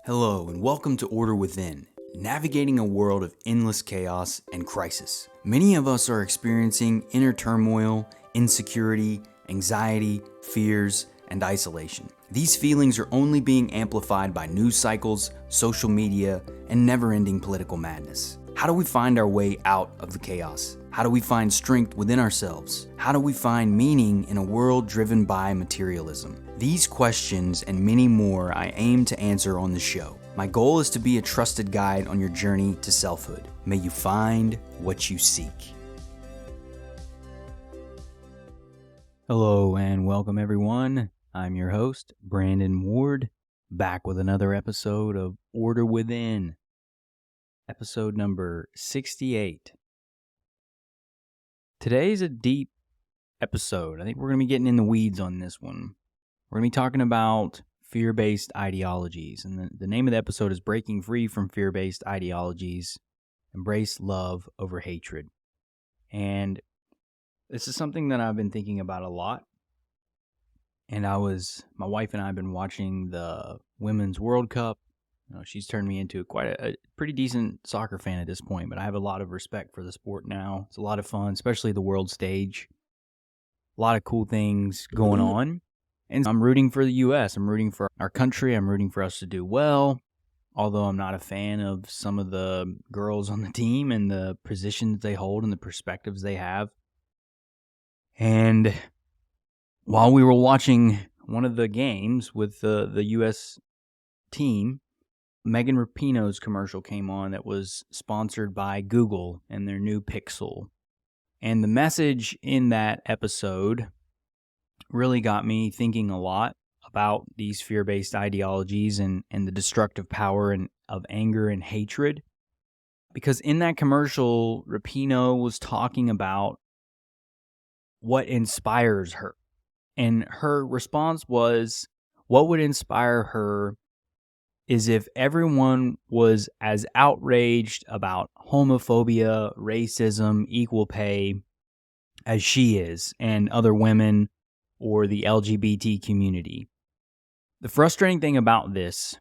Hello and welcome to Order Within, navigating a world of endless chaos and crisis. Many of us are experiencing inner turmoil, insecurity, anxiety, fears, and isolation. These feelings are only being amplified by news cycles, social media, and never-ending political madness. How do we find our way out of the chaos? How do we find strength within ourselves? How do we find meaning in a world driven by materialism? These questions and many more I aim to answer on the show. My goal is to be a trusted guide on your journey to selfhood. May you find what you seek. Hello and welcome everyone. I'm your host, Brandon Ward, back with another episode of Order Within. Episode number 68. Today's a deep episode. I think we're going to be getting in the weeds on this one. We're going to be talking about fear-based ideologies. And the name of the episode is Breaking Free from Fear-Based Ideologies, Embrace Love Over Hatred. And this is something that I've been thinking about a lot. And my wife and I have been watching the Women's World Cup. She's turned me into quite a pretty decent soccer fan at this point, but I have a lot of respect for the sport now. It's a lot of fun, especially the world stage. A lot of cool things going on. And I'm rooting for the U.S. I'm rooting for our country. I'm rooting for us to do well, although I'm not a fan of some of the girls on the team and the positions they hold and the perspectives they have. And while we were watching one of the games with the U.S. team, Megan Rapinoe's commercial came on that was sponsored by Google and their new Pixel. And the message in that episode really got me thinking a lot about these fear-based ideologies and the destructive power of anger and hatred. Because in that commercial, Rapinoe was talking about what inspires her. And her response was, what would inspire her is if everyone was as outraged about homophobia, racism, equal pay as she is, and other women or the LGBT community. The frustrating thing about this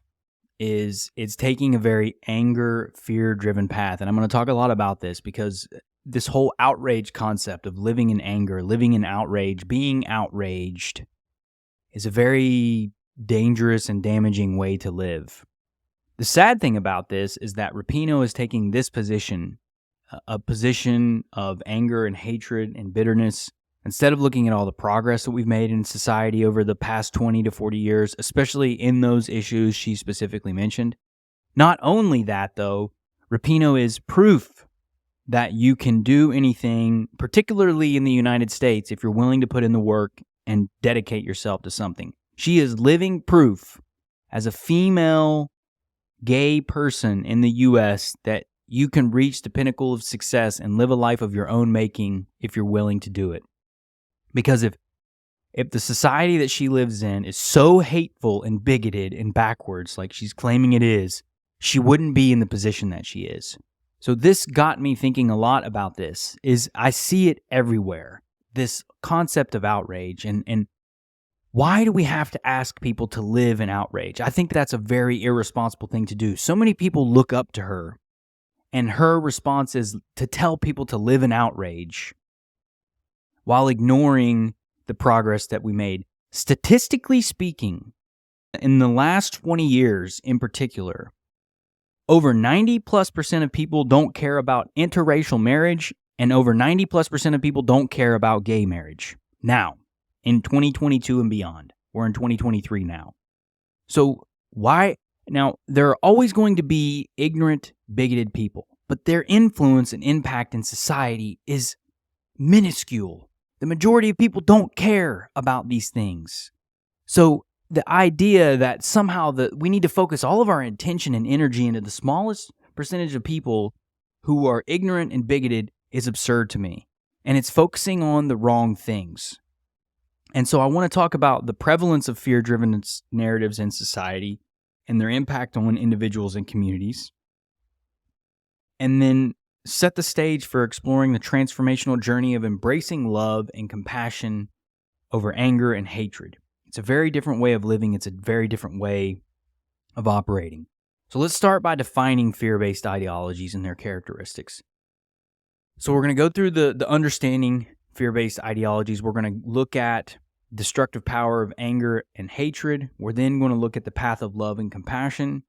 is it's taking a very anger, fear-driven path. And I'm going to talk a lot about this because this whole outrage concept of living in anger, living in outrage, being outraged is a very dangerous and damaging way to live. The sad thing about this is that Rapinoe is taking this position, a position of anger and hatred and bitterness, instead of looking at all the progress that we've made in society over the past 20 to 40 years, especially in those issues she specifically mentioned. Not only that, though, Rapinoe is proof that you can do anything, particularly in the United States, if you're willing to put in the work and dedicate yourself to something. She is living proof as a female gay person in the U.S. that you can reach the pinnacle of success and live a life of your own making if you're willing to do it. Because if the society that she lives in is so hateful and bigoted and backwards like she's claiming it is, she wouldn't be in the position that she is. So this got me thinking a lot about this, is I see it everywhere, this concept of outrage. And why do we have to ask people to live in outrage? I think that's a very irresponsible thing to do. So many people look up to her, and her response is to tell people to live in outrage while ignoring the progress that we made. Statistically speaking, in the last 20 years in particular, over 90+% of people don't care about interracial marriage, and over 90+% of people don't care about gay marriage. Now, in 2022 and beyond, we're in 2023 now. So why? Now, there are always going to be ignorant, bigoted people, but their influence and impact in society is minuscule. The majority of people don't care about these things. So the idea that somehow we need to focus all of our attention and energy into the smallest percentage of people who are ignorant and bigoted is absurd to me. And it's focusing on the wrong things. And so I want to talk about the prevalence of fear-driven narratives in society and their impact on individuals and communities. And then set the stage for exploring the transformational journey of embracing love and compassion over anger and hatred. It's a very different way of living. It's a very different way of operating. So let's start by defining fear-based ideologies and their characteristics. So we're going to go through the understanding fear-based ideologies. We're going to look at destructive power of anger and hatred. We're then going to look at the path of love and compassion,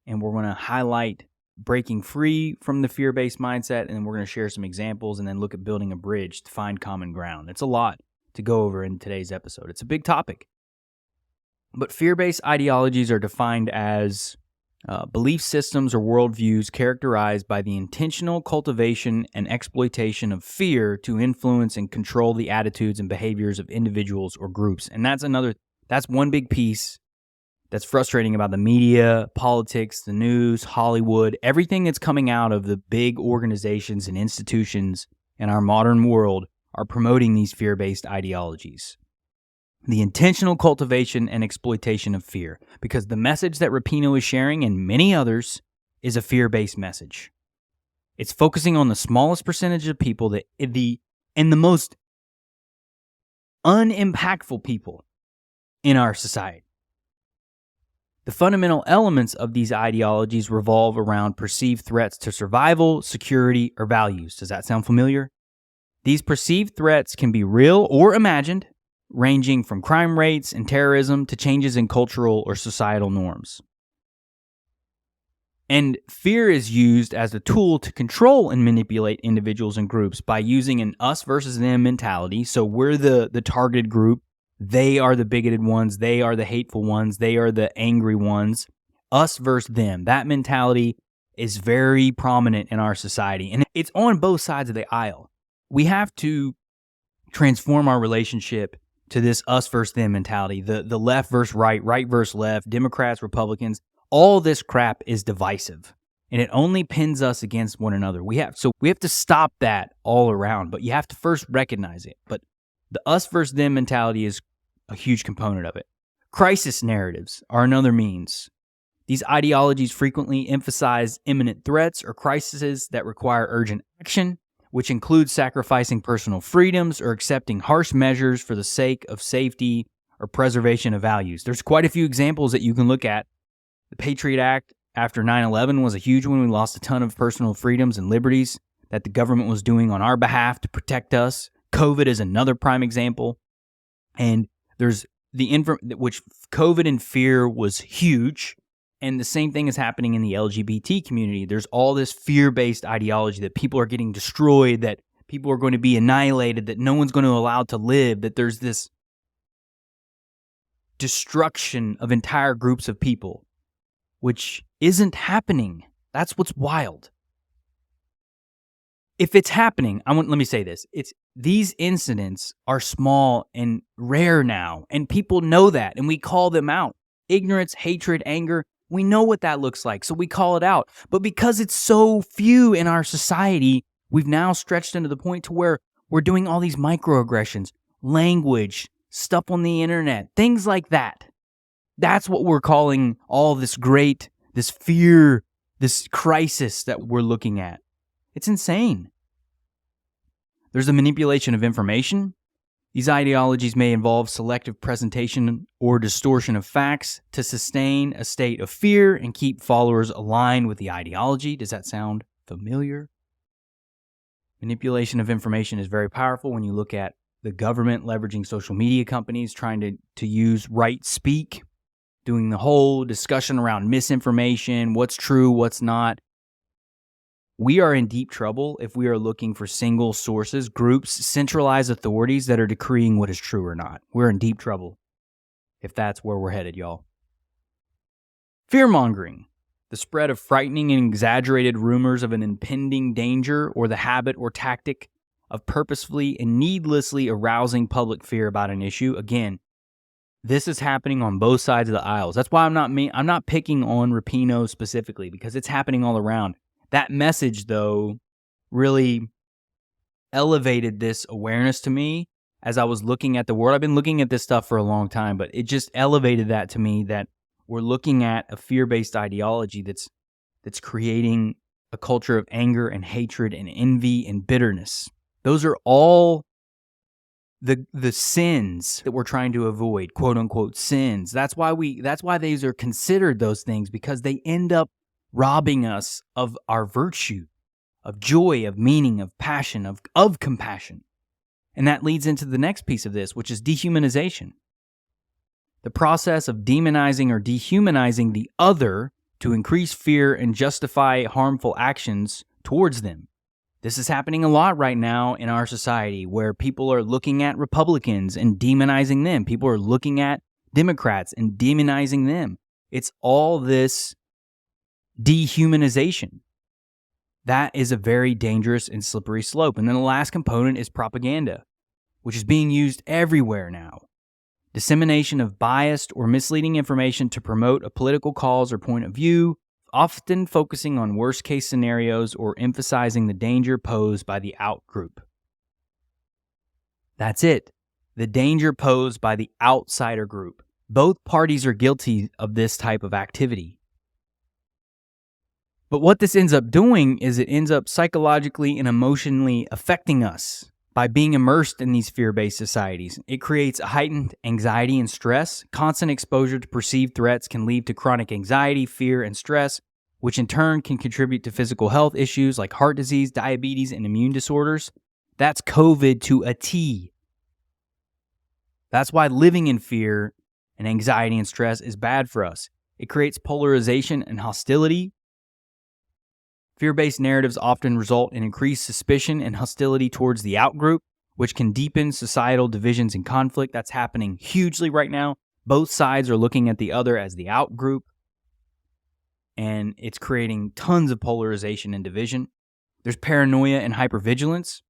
and we're going to highlight breaking free from the fear-based mindset, and then we're going to share some examples and then look at building a bridge to find common ground. It's a lot to go over in today's episode. It's a big topic. But fear-based ideologies are defined as belief systems or worldviews characterized by the intentional cultivation and exploitation of fear to influence and control the attitudes and behaviors of individuals or groups. And that's one big piece that's frustrating about the media, politics, the news, Hollywood, everything that's coming out of the big organizations and institutions in our modern world are promoting these fear-based ideologies. The intentional cultivation and exploitation of fear, because the message that Rapinoe is sharing and many others is a fear-based message. It's focusing on the smallest percentage of people and the most unimpactful people in our society. The fundamental elements of these ideologies revolve around perceived threats to survival, security, or values. Does that sound familiar? These perceived threats can be real or imagined, ranging from crime rates and terrorism to changes in cultural or societal norms. And fear is used as a tool to control and manipulate individuals and groups by using an us versus them mentality. So we're the targeted group. They are the bigoted ones. They are the hateful ones. They are the angry ones. Us versus them. That mentality is very prominent in our society. And it's on both sides of the aisle. We have to transform our relationship to this us versus them mentality. The left versus right, right versus left, Democrats, Republicans. All this crap is divisive. And it only pins us against one another. We have to stop that all around. But you have to first recognize it. But the us versus them mentality is a huge component of it. Crisis narratives are another means. These ideologies frequently emphasize imminent threats or crises that require urgent action, which includes sacrificing personal freedoms or accepting harsh measures for the sake of safety or preservation of values. There's quite a few examples that you can look at. The Patriot Act after 9/11 was a huge one. We lost a ton of personal freedoms and liberties that the government was doing on our behalf to protect us. COVID is another prime example. And there's which COVID and fear was huge. And the same thing is happening in the LGBT community. There's all this fear-based ideology that people are getting destroyed, that people are going to be annihilated, that no one's going to allow to live, that there's this destruction of entire groups of people, which isn't happening. That's what's wild. If it's happening, let me say this. These incidents are small and rare now, and people know that, and we call them out. Ignorance, hatred, anger, we know what that looks like, so we call it out. But because it's so few in our society, we've now stretched into the point to where we're doing all these microaggressions, language, stuff on the internet, things like that. That's what we're calling all this fear, this crisis that we're looking at. It's insane. There's the manipulation of information. These ideologies may involve selective presentation or distortion of facts to sustain a state of fear and keep followers aligned with the ideology. Does that sound familiar? Manipulation of information is very powerful when you look at the government leveraging social media companies, trying to use right speak, doing the whole discussion around misinformation, what's true, what's not. We are in deep trouble if we are looking for single sources, groups, centralized authorities that are decreeing what is true or not. We're in deep trouble if that's where we're headed, y'all. Fear-mongering, the spread of frightening and exaggerated rumors of an impending danger, or the habit or tactic of purposefully and needlessly arousing public fear about an issue. Again, this is happening on both sides of the aisles. That's why I'm not picking on Rapinoe specifically, because it's happening all around. That message, though, really elevated this awareness to me as I was looking at the world. I've been looking at this stuff for a long time, but it just elevated that to me, that we're looking at a fear-based ideology that's creating a culture of anger and hatred and envy and bitterness. Those are all the sins that we're trying to avoid, quote unquote sins. That's why these are considered those things, because they end up robbing us of our virtue, of joy, of meaning, of passion, of compassion. And that leads into the next piece of this, which is dehumanization. The process of demonizing or dehumanizing the other to increase fear and justify harmful actions towards them. This is happening a lot right now in our society, where people are looking at Republicans and demonizing them. People are looking at Democrats and demonizing them. It's all this dehumanization. That is a very dangerous and slippery slope. And then the last component is propaganda, which is being used everywhere now. Dissemination of biased or misleading information to promote a political cause or point of view, often focusing on worst-case scenarios or emphasizing the danger posed by the out-group. That's it. The danger posed by the outsider group. Both parties are guilty of this type of activity. But what this ends up doing is it ends up psychologically and emotionally affecting us. By being immersed in these fear-based societies, it creates a heightened anxiety and stress. Constant exposure to perceived threats can lead to chronic anxiety, fear, and stress, which in turn can contribute to physical health issues like heart disease, diabetes, and immune disorders. That's COVID to a T. That's why living in fear and anxiety and stress is bad for us. It creates polarization and hostility. Fear-based narratives often result in increased suspicion and hostility towards the out-group, which can deepen societal divisions and conflict. That's happening hugely right now. Both sides are looking at the other as the out-group, and it's creating tons of polarization and division. There's paranoia and hypervigilance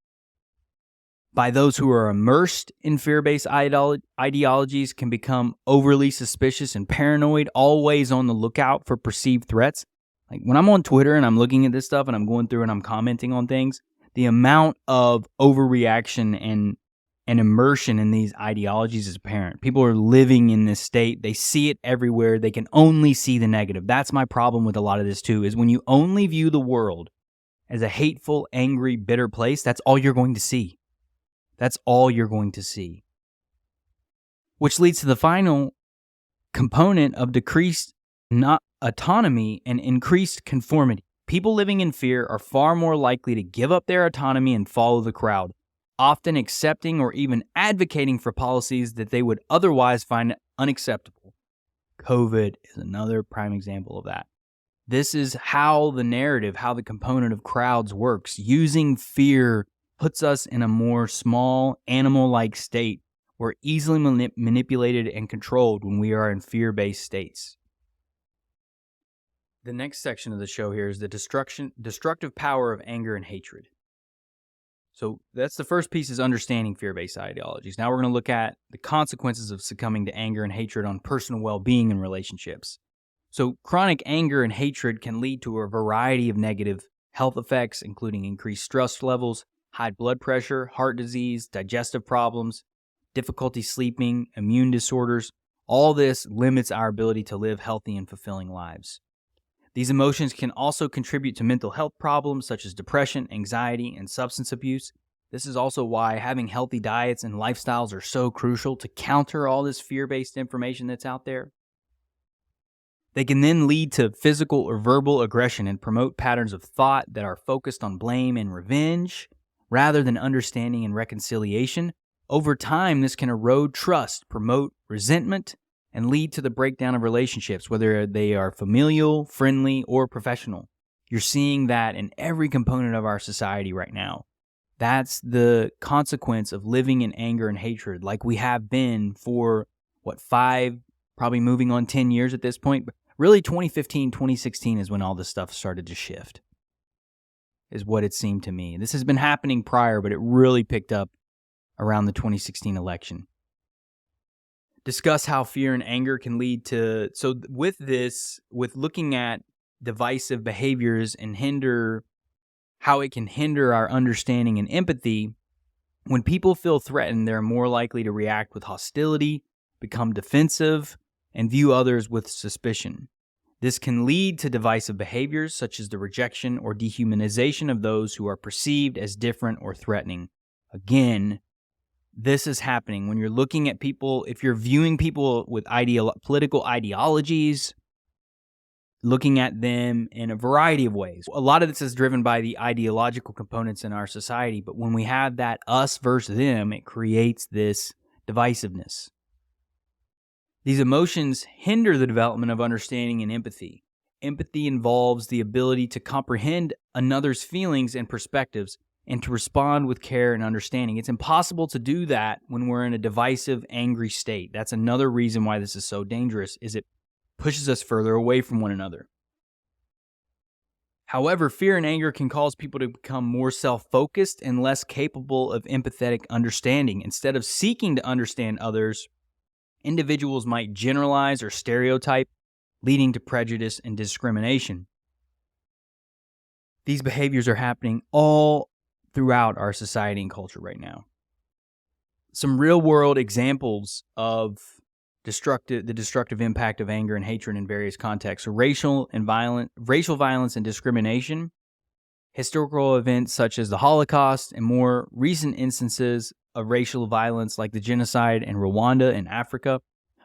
by those who are immersed in fear-based ideologies can become overly suspicious and paranoid, always on the lookout for perceived threats. Like when I'm on Twitter and I'm looking at this stuff and I'm going through and I'm commenting on things, the amount of overreaction and immersion in these ideologies is apparent. People are living in this state. They see it everywhere. They can only see the negative. That's my problem with a lot of this too, is when you only view the world as a hateful, angry, bitter place, that's all you're going to see. That's all you're going to see. Which leads to the final component of decreased autonomy and increased conformity. People living in fear are far more likely to give up their autonomy and follow the crowd, often accepting or even advocating for policies that they would otherwise find unacceptable. COVID is another prime example of that. This is how the narrative, how the component of crowds works. Using fear puts us in a more small, animal-like state. We're easily manipulated and controlled when we are in fear-based states. The next section of the show here is the destructive power of anger and hatred. So that's the first piece, is understanding fear-based ideologies. Now we're going to look at the consequences of succumbing to anger and hatred on personal well-being and relationships. So chronic anger and hatred can lead to a variety of negative health effects, including increased stress levels, high blood pressure, heart disease, digestive problems, difficulty sleeping, immune disorders. All this limits our ability to live healthy and fulfilling lives. These emotions can also contribute to mental health problems such as depression, anxiety, and substance abuse. This is also why having healthy diets and lifestyles are so crucial to counter all this fear-based information that's out there. They can then lead to physical or verbal aggression and promote patterns of thought that are focused on blame and revenge rather than understanding and reconciliation. Over time, this can erode trust, promote resentment, and lead to the breakdown of relationships, whether they are familial, friendly, or professional. You're seeing that in every component of our society right now. That's the consequence of living in anger and hatred, like we have been for, 5, probably moving on 10 years at this point. But really, 2015, 2016 is when all this stuff started to shift, is what it seemed to me. This has been happening prior, but it really picked up around the 2016 election. Discuss how fear and anger can lead to, so with looking at divisive behaviors and how it can hinder our understanding and empathy, when people feel threatened, they're more likely to react with hostility, become defensive, and view others with suspicion. This can lead to divisive behaviors such as the rejection or dehumanization of those who are perceived as different or threatening. Again, this is happening. When you're looking at people, if you're viewing people with political ideologies, looking at them in a variety of ways. A lot of this is driven by the ideological components in our society, but when we have that us versus them, it creates this divisiveness. These emotions hinder the development of understanding and empathy. Empathy involves the ability to comprehend another's feelings and perspectives and to respond with care and understanding. It's impossible to do that when we're in a divisive, angry state. That's another reason why this is so dangerous, is it pushes us further away from one another. However, fear and anger can cause people to become more self-focused and less capable of empathetic understanding. Instead of seeking to understand others, individuals might generalize or stereotype, leading to prejudice and discrimination. These behaviors are happening all throughout our society and culture right now. Some real-world examples of the destructive impact of anger and hatred in various contexts are racial violence and discrimination, historical events such as the Holocaust, and more recent instances of racial violence like the genocide in Rwanda and Africa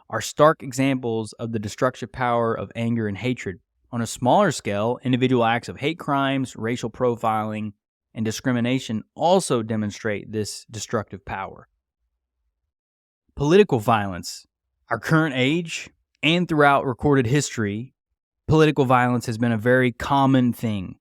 are stark examples of the destructive power of anger and hatred. On a smaller scale, individual acts of hate crimes, racial profiling, and discrimination also demonstrate this destructive power. Political violence. Our current age and throughout recorded history, political violence has been a very common thing.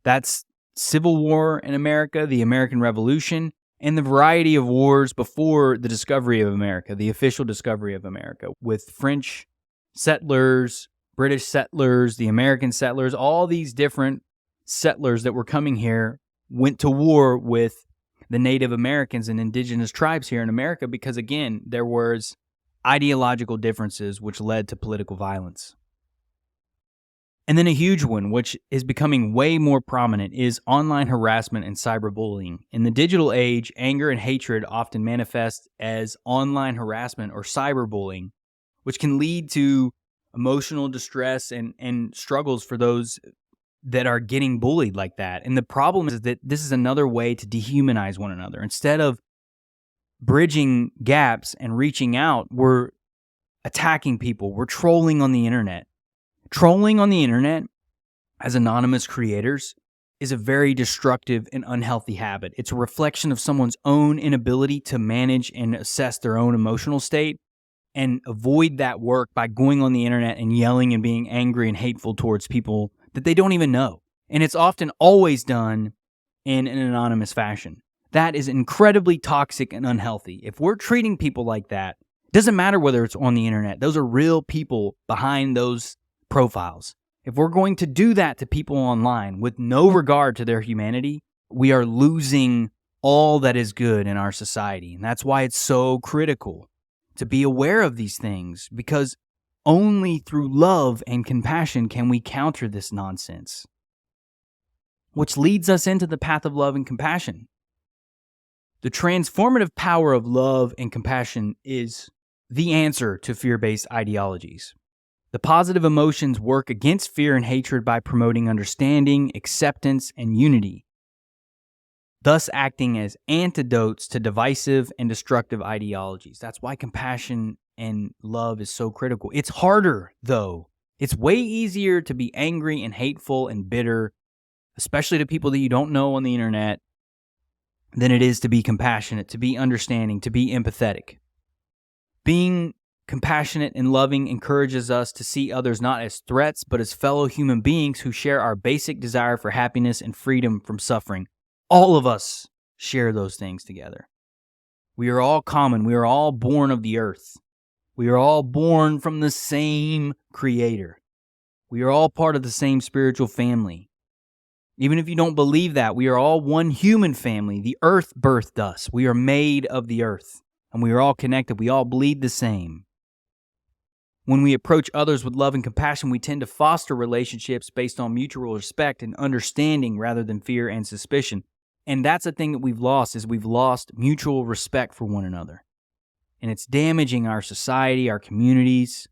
That's Civil War in America, the American Revolution, and the variety of wars before the discovery of America, the official discovery of America, with French settlers, British settlers, the American settlers, all these different settlers that were coming here went to war with the Native Americans and indigenous tribes here in America because, again, there was ideological differences which led to political violence. And then a huge one, which is becoming way more prominent, is online harassment and cyberbullying. In the digital age, anger and hatred often manifest as online harassment or cyberbullying, which can lead to emotional distress and struggles for those that are getting bullied like that. And the problem is that this is another way to dehumanize one another. Instead of bridging gaps and reaching out, we're attacking people. We're trolling on the internet. Trolling on the internet as anonymous creators is a very destructive and unhealthy habit. It's a reflection of someone's own inability to manage and assess their own emotional state and avoid that work by going on the internet and yelling and being angry and hateful towards people that they don't even know. And it's often always done in an anonymous fashion. That is incredibly toxic and unhealthy. If we're treating people like that, it doesn't matter whether it's on the internet. Those are real people behind those profiles. If we're going to do that to people online with no regard to their humanity, we are losing all that is good in our society. And that's why it's so critical to be aware of these things, because only through love and compassion can we counter this nonsense, which leads us into the path of love and compassion. The transformative power of love and compassion is the answer to fear-based ideologies. The positive emotions work against fear and hatred by promoting understanding, acceptance, and unity, thus acting as antidotes to divisive and destructive ideologies. That's why compassion and love is so critical. It's harder, though. It's way easier to be angry and hateful and bitter, especially to people that you don't know on the internet, than it is to be compassionate, to be understanding, to be empathetic. Being compassionate and loving encourages us to see others not as threats, but as fellow human beings who share our basic desire for happiness and freedom from suffering. All of us share those things together. We are all common. We are all born of the earth. We are all born from the same Creator. We are all part of the same spiritual family. Even if you don't believe that, we are all one human family. The earth birthed us. We are made of the earth, and we are all connected. We all bleed the same. When we approach others with love and compassion, we tend to foster relationships based on mutual respect and understanding rather than fear and suspicion. And that's the thing that we've lost, is we've lost mutual respect for one another. And it's damaging our society, our communities,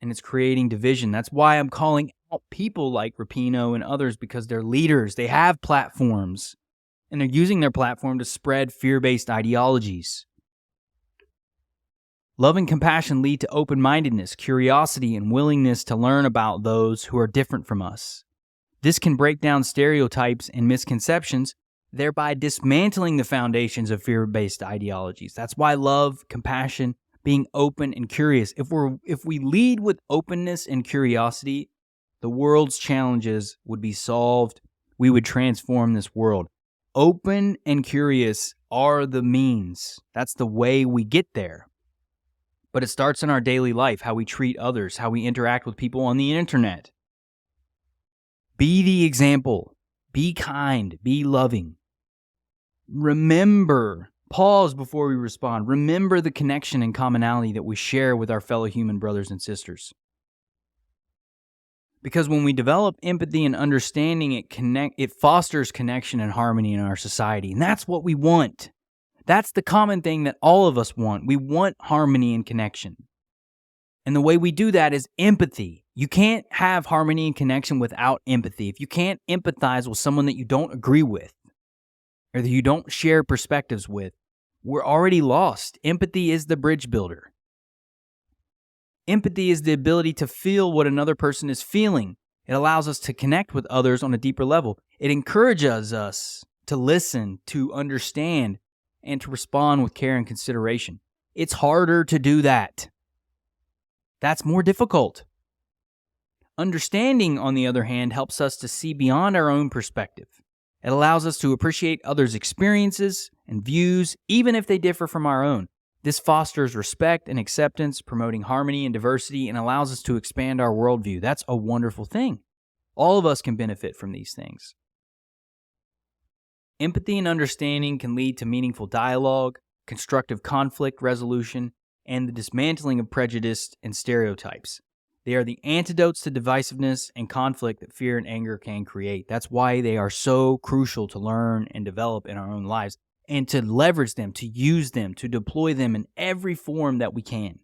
and it's creating division. That's why I'm calling out people like Rapinoe and others, because they're leaders. They have platforms. and they're using their platform to spread fear-based ideologies. Love and compassion lead to open-mindedness, curiosity, and willingness to learn about those who are different from us. This can break down stereotypes and misconceptions, thereby dismantling the foundations of fear-based ideologies. That's why love, compassion, being open and curious. If we lead with openness and curiosity, the world's challenges would be solved. We would transform this world. Open and curious are the means. That's the way we get there. But it starts in our daily life, how we treat others, how we interact with people on the internet. Be the example. Be kind. Be loving. Remember, pause before we respond. Remember the connection and commonality that we share with our fellow human brothers and sisters. Because when we develop empathy and understanding, it fosters connection and harmony in our society. And that's what we want. That's the common thing that all of us want. We want harmony and connection. And the way we do that is empathy. You can't have harmony and connection without empathy. If you can't empathize with someone that you don't agree with, or that you don't share perspectives with, we're already lost. Empathy is the bridge builder. Empathy is the ability to feel what another person is feeling. It allows us to connect with others on a deeper level. It encourages us to listen, to understand, and to respond with care and consideration. It's harder to do that. That's more difficult. Understanding, on the other hand, helps us to see beyond our own perspective. It allows us to appreciate others' experiences and views, even if they differ from our own. This fosters respect and acceptance, promoting harmony and diversity, and allows us to expand our worldview. That's a wonderful thing. All of us can benefit from these things. Empathy and understanding can lead to meaningful dialogue, constructive conflict resolution, and the dismantling of prejudice and stereotypes. They are the antidotes to divisiveness and conflict that fear and anger can create. That's why they are so crucial to learn and develop in our own lives, and to leverage them, to use them, to deploy them in every form that we can.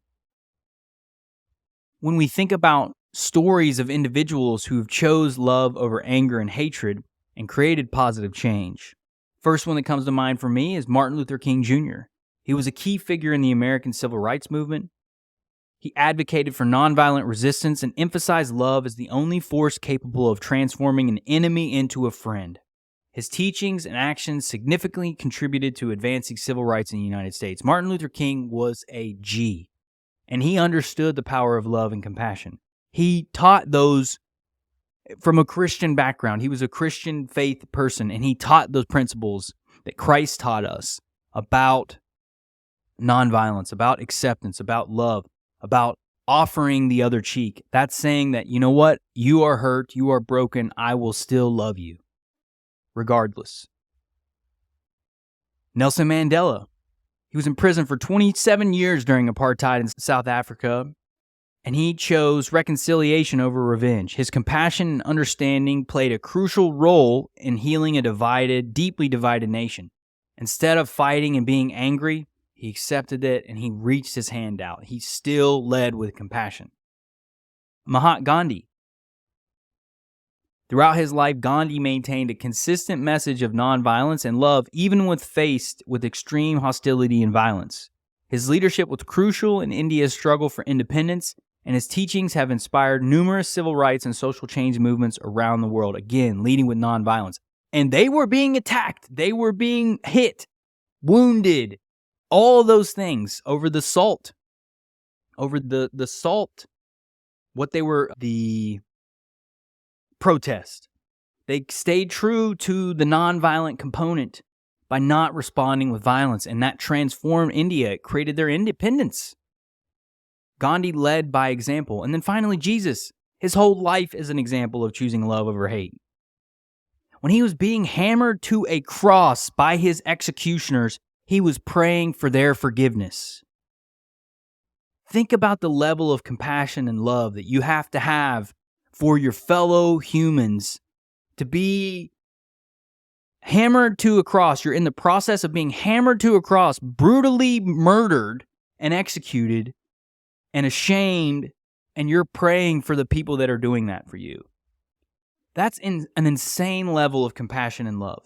When we think about stories of individuals who have chose love over anger and hatred and created positive change, first one that comes to mind for me is Martin Luther King Jr. He was a key figure in the American Civil Rights Movement. He advocated for nonviolent resistance and emphasized love as the only force capable of transforming an enemy into a friend. His teachings and actions significantly contributed to advancing civil rights in the United States. Martin Luther King was a G, and he understood the power of love and compassion. He taught those from a Christian background. He was a Christian faith person, and he taught those principles that Christ taught us about nonviolence, about acceptance, about love, about offering the other cheek. That's saying that, you know what? You are hurt, you are broken, I will still love you, regardless. Nelson Mandela. He was in prison for 27 years during apartheid in South Africa, and he chose reconciliation over revenge. His compassion and understanding played a crucial role in healing a deeply divided nation. Instead of fighting and being angry, he accepted it and he reached his hand out. He still led with compassion. Mahatma Gandhi. Throughout his life, Gandhi maintained a consistent message of nonviolence and love, even when faced with extreme hostility and violence. His leadership was crucial in India's struggle for independence, and his teachings have inspired numerous civil rights and social change movements around the world, again, leading with nonviolence. And they were being attacked. They were being hit, wounded, all of those things over the salt, the protest. They stayed true to the nonviolent component by not responding with violence, and that transformed India. It created their independence. Gandhi led by example. And then finally, Jesus. His whole life is an example of choosing love over hate. When he was being hammered to a cross by his executioners, he was praying for their forgiveness. Think about the level of compassion and love that you have to have for your fellow humans to be hammered to a cross. You're in the process of being hammered to a cross, brutally murdered and executed and ashamed, and you're praying for the people that are doing that for you. That's an insane level of compassion and love.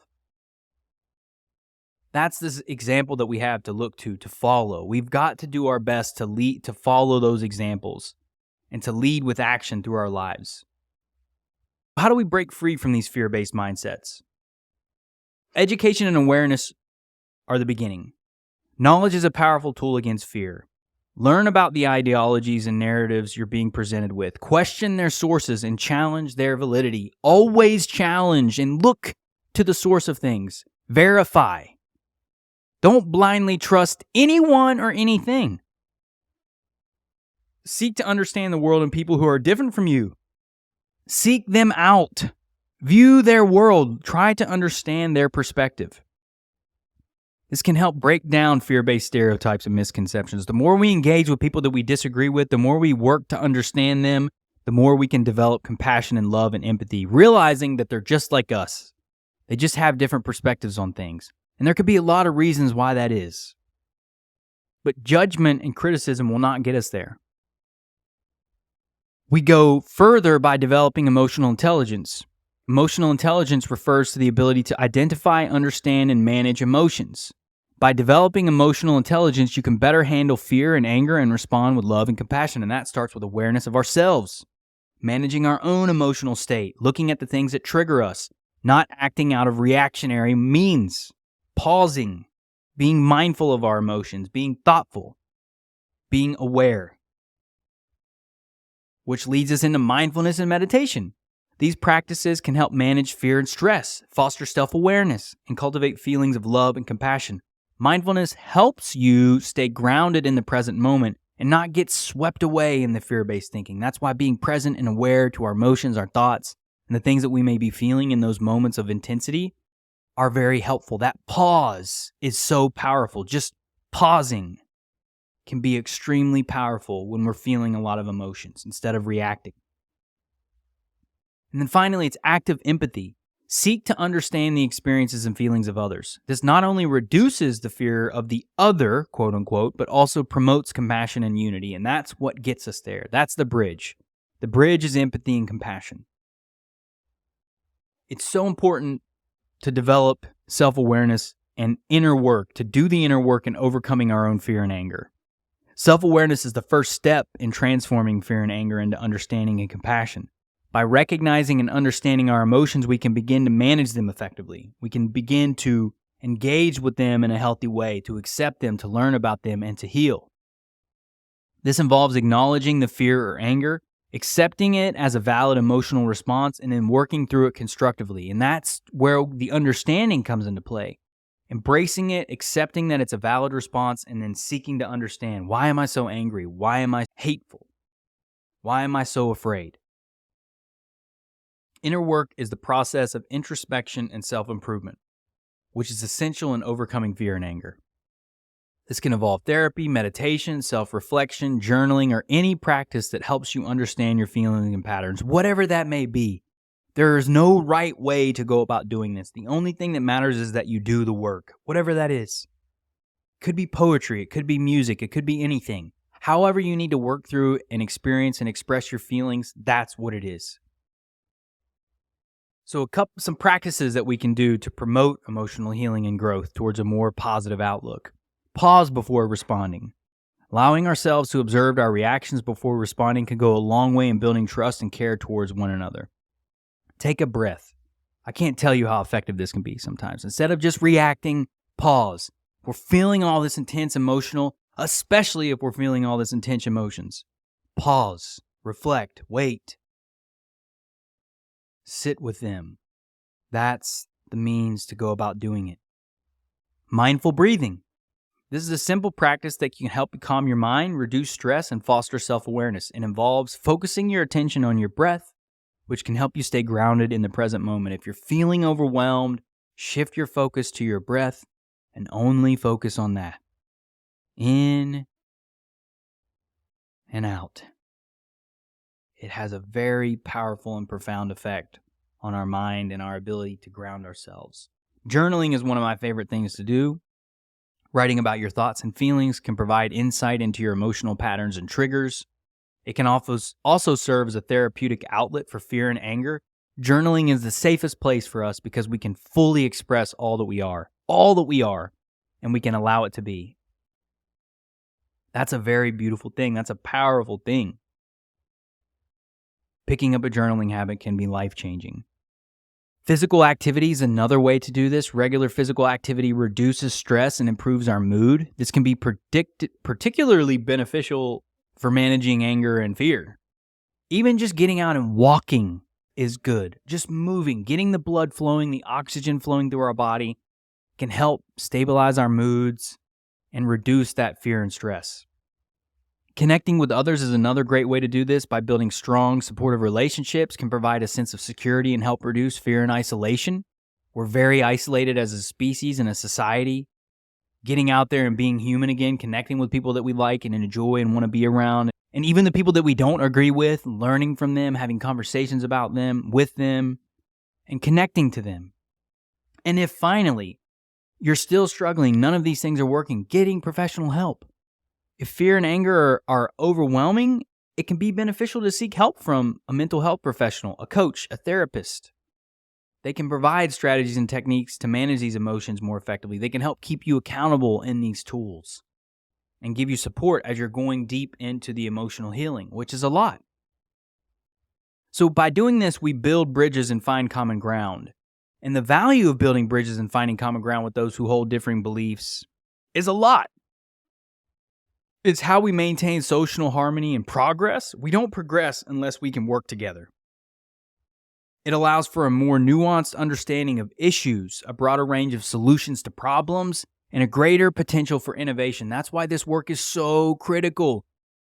That's this example that we have to look to follow. We've got to do our best to follow those examples and to lead with action through our lives. How do we break free from these fear-based mindsets? Education and awareness are the beginning. Knowledge is a powerful tool against fear. Learn about the ideologies and narratives you're being presented with. Question their sources and challenge their validity. Always challenge and look to the source of things. Verify. Don't blindly trust anyone or anything. Seek to understand the world and people who are different from you. Seek them out. View their world. Try to understand their perspective. This can help break down fear-based stereotypes and misconceptions. The more we engage with people that we disagree with, the more we work to understand them, the more we can develop compassion and love and empathy, realizing that they're just like us. They just have different perspectives on things. And there could be a lot of reasons why that is. But judgment and criticism will not get us there. We go further by developing emotional intelligence. Emotional intelligence refers to the ability to identify, understand, and manage emotions. By developing emotional intelligence, you can better handle fear and anger and respond with love and compassion, and that starts with awareness of ourselves. Managing our own emotional state, looking at the things that trigger us, not acting out of reactionary means, pausing, being mindful of our emotions, being thoughtful, being aware, which leads us into mindfulness and meditation. These practices can help manage fear and stress, foster self-awareness, and cultivate feelings of love and compassion. Mindfulness helps you stay grounded in the present moment and not get swept away in the fear-based thinking. That's why being present and aware to our emotions, our thoughts, and the things that we may be feeling in those moments of intensity are very helpful. That pause is so powerful. Just pausing can be extremely powerful when we're feeling a lot of emotions instead of reacting. And then finally, it's active empathy. Seek to understand the experiences and feelings of others. This not only reduces the fear of the other, quote unquote, but also promotes compassion and unity. And that's what gets us there. That's the bridge. The bridge is empathy and compassion. It's so important to develop self-awareness and inner work, to do the inner work in overcoming our own fear and anger. Self-awareness is the first step in transforming fear and anger into understanding and compassion. By recognizing and understanding our emotions, we can begin to manage them effectively. We can begin to engage with them in a healthy way, to accept them, to learn about them, and to heal. This involves acknowledging the fear or anger, accepting it as a valid emotional response, and then working through it constructively. And that's where the understanding comes into play. Embracing it, accepting that it's a valid response, and then seeking to understand, why am I so angry? Why am I hateful? Why am I so afraid? Inner work is the process of introspection and self-improvement, which is essential in overcoming fear and anger. This can involve therapy, meditation, self-reflection, journaling, or any practice that helps you understand your feelings and patterns, whatever that may be. There is no right way to go about doing this. The only thing that matters is that you do the work, whatever that is. It could be poetry, it could be music, it could be anything. However you need to work through and experience and express your feelings, that's what it is. So some practices that we can do to promote emotional healing and growth towards a more positive outlook. Pause before responding. Allowing ourselves to observe our reactions before responding can go a long way in building trust and care towards one another. Take a breath. I can't tell you how effective this can be sometimes. Instead of just reacting, pause. We're feeling all this intense emotional, especially if we're feeling all this intense emotions. Pause, reflect, wait. Sit with them. That's the means to go about doing it. Mindful breathing. This is a simple practice that can help you calm your mind, reduce stress, and foster self-awareness. It involves focusing your attention on your breath, which can help you stay grounded in the present moment. If you're feeling overwhelmed, shift your focus to your breath and only focus on that. In and out. It has a very powerful and profound effect on our mind and our ability to ground ourselves. Journaling is one of my favorite things to do. Writing about your thoughts and feelings can provide insight into your emotional patterns and triggers. It can also serve as a therapeutic outlet for fear and anger. Journaling is the safest place for us because we can fully express all that we are. All that we are. and we can allow it to be. That's a very beautiful thing. That's a powerful thing. Picking up a journaling habit can be life-changing. Physical activity is another way to do this. Regular physical activity reduces stress and improves our mood. This can be particularly beneficial for managing anger and fear. Even just getting out and walking is good. Just moving, getting the blood flowing, the oxygen flowing through our body can help stabilize our moods and reduce that fear and stress. Connecting with others is another great way to do this. By building strong, supportive relationships can provide a sense of security and help reduce fear and isolation. We're very isolated as a species and a society. Getting out there and being human again, connecting with people that we like and enjoy and want to be around, and even the people that we don't agree with, learning from them, having conversations about them, with them, and connecting to them. And if finally you're still struggling, none of these things are working, getting professional help. If fear and anger are overwhelming, it can be beneficial to seek help from a mental health professional, a coach, a therapist. They can provide strategies and techniques to manage these emotions more effectively. They can help keep you accountable in these tools and give you support as you're going deep into the emotional healing, which is a lot. So by doing this, we build bridges and find common ground. And the value of building bridges and finding common ground with those who hold differing beliefs is a lot. It's how we maintain social harmony and progress. We don't progress unless we can work together. It allows for a more nuanced understanding of issues, a broader range of solutions to problems, and a greater potential for innovation. That's why this work is so critical.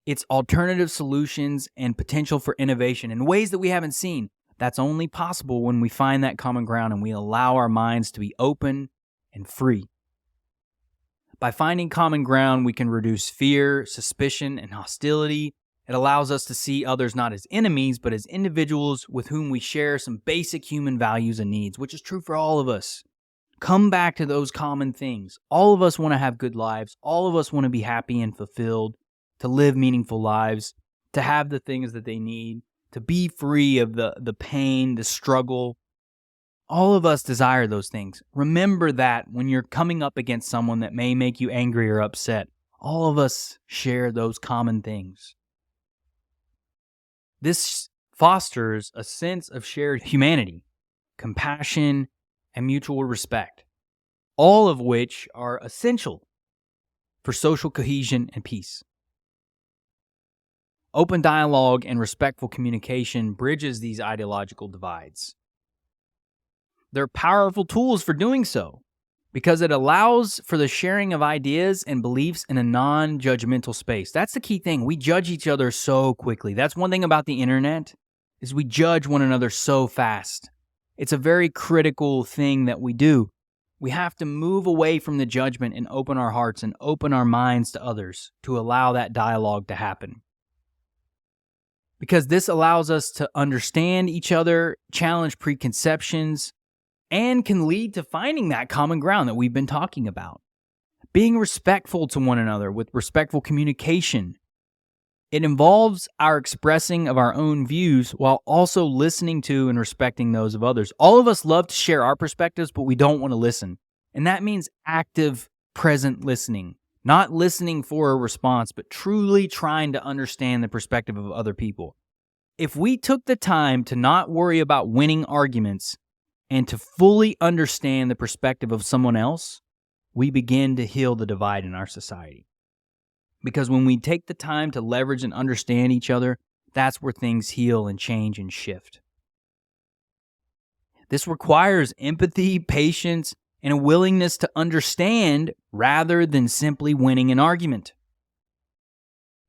It's alternative solutions and potential for innovation in ways that we haven't seen. That's only possible when we find that common ground and we allow our minds to be open and free. By finding common ground, we can reduce fear, suspicion, and hostility. It allows us to see others not as enemies, but as individuals with whom we share some basic human values and needs, which is true for all of us. Come back to those common things. All of us want to have good lives. All of us want to be happy and fulfilled, to live meaningful lives, to have the things that they need, to be free of the pain, the struggle. All of us desire those things. Remember that when you're coming up against someone that may make you angry or upset. All of us share those common things. This fosters a sense of shared humanity, compassion, and mutual respect, all of which are essential for social cohesion and peace. Open dialogue and respectful communication bridges these ideological divides. They're powerful tools for doing so because it allows for the sharing of ideas and beliefs in a non-judgmental space. That's the key thing. We judge each other so quickly. That's one thing about the internet is we judge one another so fast. It's a very critical thing that we do. We have to move away from the judgment and open our hearts and open our minds to others to allow that dialogue to happen. Because this allows us to understand each other, challenge preconceptions, and can lead to finding that common ground that we've been talking about. Being respectful to one another with respectful communication. It involves our expressing of our own views while also listening to and respecting those of others. All of us love to share our perspectives, but we don't want to listen. And that means active, present listening. Not listening for a response, but truly trying to understand the perspective of other people. If we took the time to not worry about winning arguments and to fully understand the perspective of someone else, we begin to heal the divide in our society. Because when we take the time to leverage and understand each other, that's where things heal and change and shift. This requires empathy, patience, and a willingness to understand rather than simply winning an argument.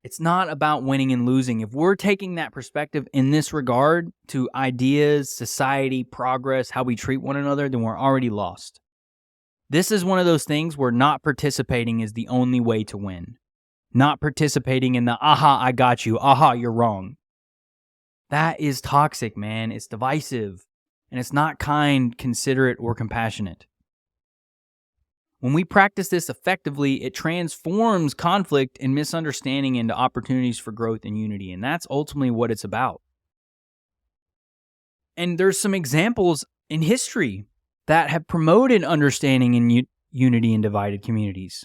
It's not about winning and losing. If we're taking that perspective in this regard to ideas, society, progress, how we treat one another, then we're already lost. This is one of those things where not participating is the only way to win. Not participating in the, aha, I got you, aha, you're wrong. That is toxic, man. It's divisive, and it's not kind, considerate, or compassionate. When we practice this effectively, it transforms conflict and misunderstanding into opportunities for growth and unity, and that's ultimately what it's about. And there's some examples in history that have promoted understanding and unity in divided communities.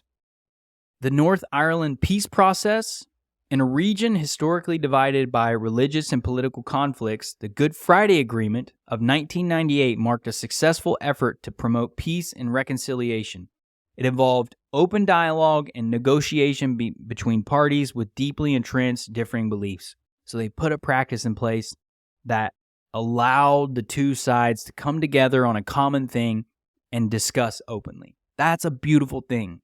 The North Ireland peace process, in a region historically divided by religious and political conflicts, the Good Friday Agreement of 1998 marked a successful effort to promote peace and reconciliation. It involved open dialogue and negotiation between parties with deeply entrenched differing beliefs. So they put a practice in place that allowed the two sides to come together on a common thing and discuss openly. That's a beautiful thing.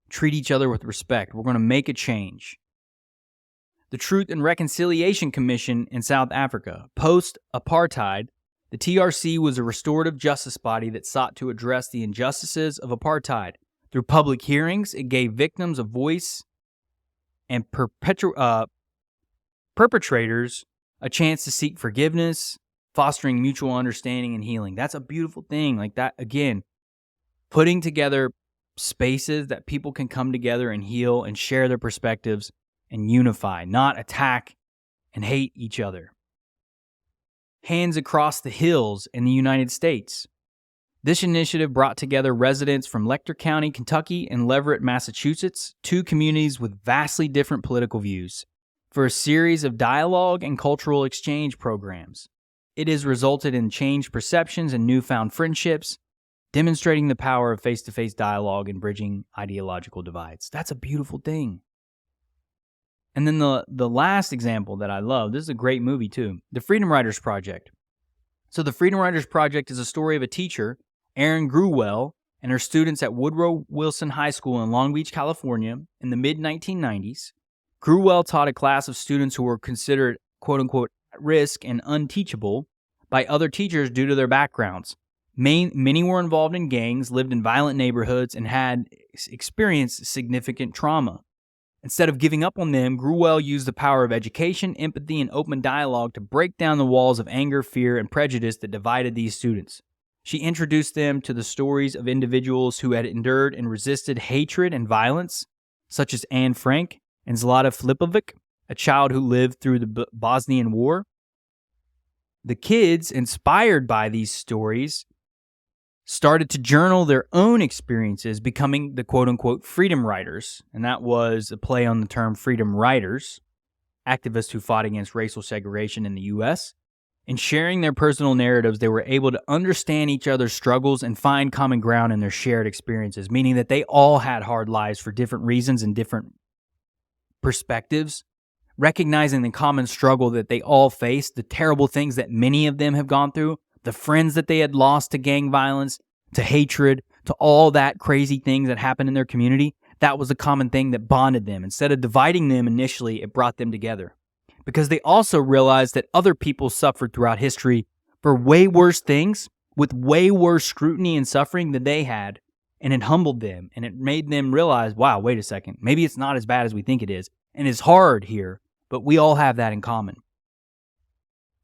Treat each other with respect. We're going to make a change. The Truth and Reconciliation Commission in South Africa. Post-apartheid, the TRC was a restorative justice body that sought to address the injustices of apartheid. Through public hearings, it gave victims a voice and perpetrators a chance to seek forgiveness, fostering mutual understanding and healing. That's a beautiful thing. Like that, again, putting together spaces that people can come together and heal and share their perspectives and unify, not attack and hate each other. Hands Across the Hills in the United States. This initiative brought together residents from Lecter County, Kentucky, and Leverett, Massachusetts, two communities with vastly different political views, for a series of dialogue and cultural exchange programs. It has resulted in changed perceptions and newfound friendships, demonstrating the power of face-to-face dialogue and bridging ideological divides. That's a beautiful thing. And then the last example that I love, this is a great movie too, The Freedom Writers Project. So the Freedom Writers Project is a story of a teacher, Erin Gruwell, and her students at Woodrow Wilson High School in Long Beach, California in the mid-1990s. Gruwell taught a class of students who were considered, quote-unquote, at risk and unteachable by other teachers due to their backgrounds. Many were involved in gangs, lived in violent neighborhoods, and had experienced significant trauma. Instead of giving up on them, Gruwell used the power of education, empathy, and open dialogue to break down the walls of anger, fear, and prejudice that divided these students. She introduced them to the stories of individuals who had endured and resisted hatred and violence, such as Anne Frank and Zlata Filipovic, a child who lived through the Bosnian War. The kids, inspired by these stories, started to journal their own experiences, becoming the quote-unquote freedom writers, and that was a play on the term freedom riders, activists who fought against racial segregation in the U.S. In sharing their personal narratives, they were able to understand each other's struggles and find common ground in their shared experiences, meaning that they all had hard lives for different reasons and different perspectives, recognizing the common struggle that they all faced, the terrible things that many of them have gone through, the friends that they had lost to gang violence, to hatred, to all that crazy things that happened in their community. That was a common thing that bonded them. Instead of dividing them initially, it brought them together. Because they also realized that other people suffered throughout history for way worse things, with way worse scrutiny and suffering than they had, and it humbled them, and it made them realize, wow, wait a second, maybe it's not as bad as we think it is, and it's hard here, but we all have that in common.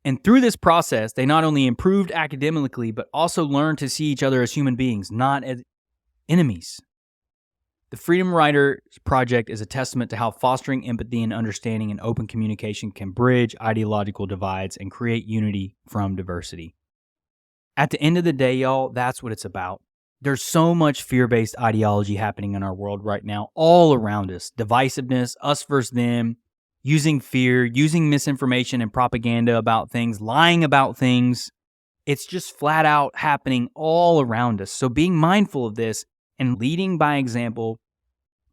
And through this process, they not only improved academically, but also learned to see each other as human beings, not as enemies. The Freedom Writers Project is a testament to how fostering empathy and understanding and open communication can bridge ideological divides and create unity from diversity. At the end of the day, y'all, that's what it's about. There's so much fear-based ideology happening in our world right now, all around us. Divisiveness, us versus them, using fear, using misinformation and propaganda about things, lying about things. It's just flat out happening all around us. So being mindful of this and leading by example,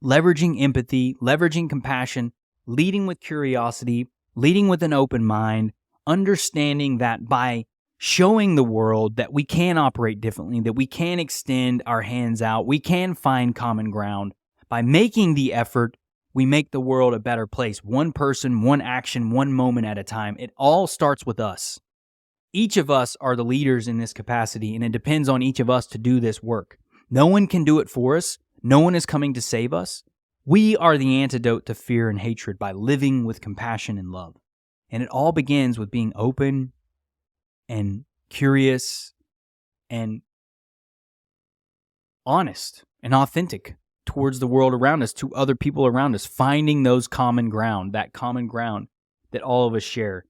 leveraging empathy, leveraging compassion, leading with curiosity, leading with an open mind, understanding that by showing the world that we can operate differently, that we can extend our hands out, we can find common ground. By making the effort, we make the world a better place. One person, one action, one moment at a time. It all starts with us. Each of us are the leaders in this capacity, and it depends on each of us to do this work. No one can do it for us. No one is coming to save us. We are the antidote to fear and hatred by living with compassion and love. And it all begins with being open and curious and honest and authentic towards the world around us, to other people around us, finding those common ground, that common ground that all of us share.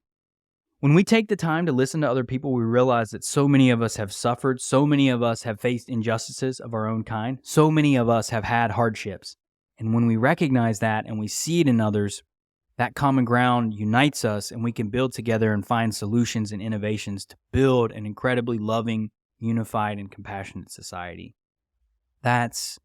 When we take the time to listen to other people, we realize that so many of us have suffered, so many of us have faced injustices of our own kind, so many of us have had hardships. And when we recognize that and we see it in others, that common ground unites us, and we can build together and find solutions and innovations to build an incredibly loving, unified, and compassionate society. That's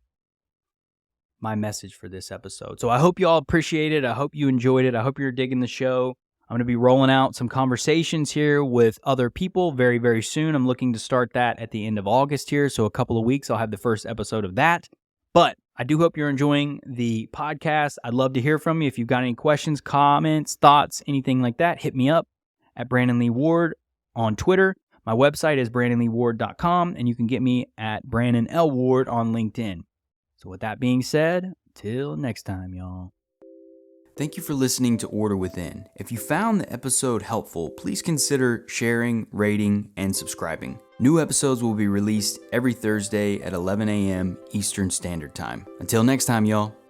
my message for this episode. So I hope you all appreciate it. I hope you enjoyed it. I hope you're digging the show. I'm going to be rolling out some conversations here with other people very, very soon. I'm looking to start that at the end of August here. So a couple of weeks, I'll have the first episode of that. But I do hope you're enjoying the podcast. I'd love to hear from you. If you've got any questions, comments, thoughts, anything like that, hit me up at Brandon Lee Ward on Twitter. My website is brandonleeward.com, and you can get me at Brandon L. Ward on LinkedIn. So with that being said, till next time, y'all. Thank you for listening to Order Within. If you found the episode helpful, please consider sharing, rating, and subscribing. New episodes will be released every Thursday at 11 a.m. Eastern Standard Time. Until next time, y'all.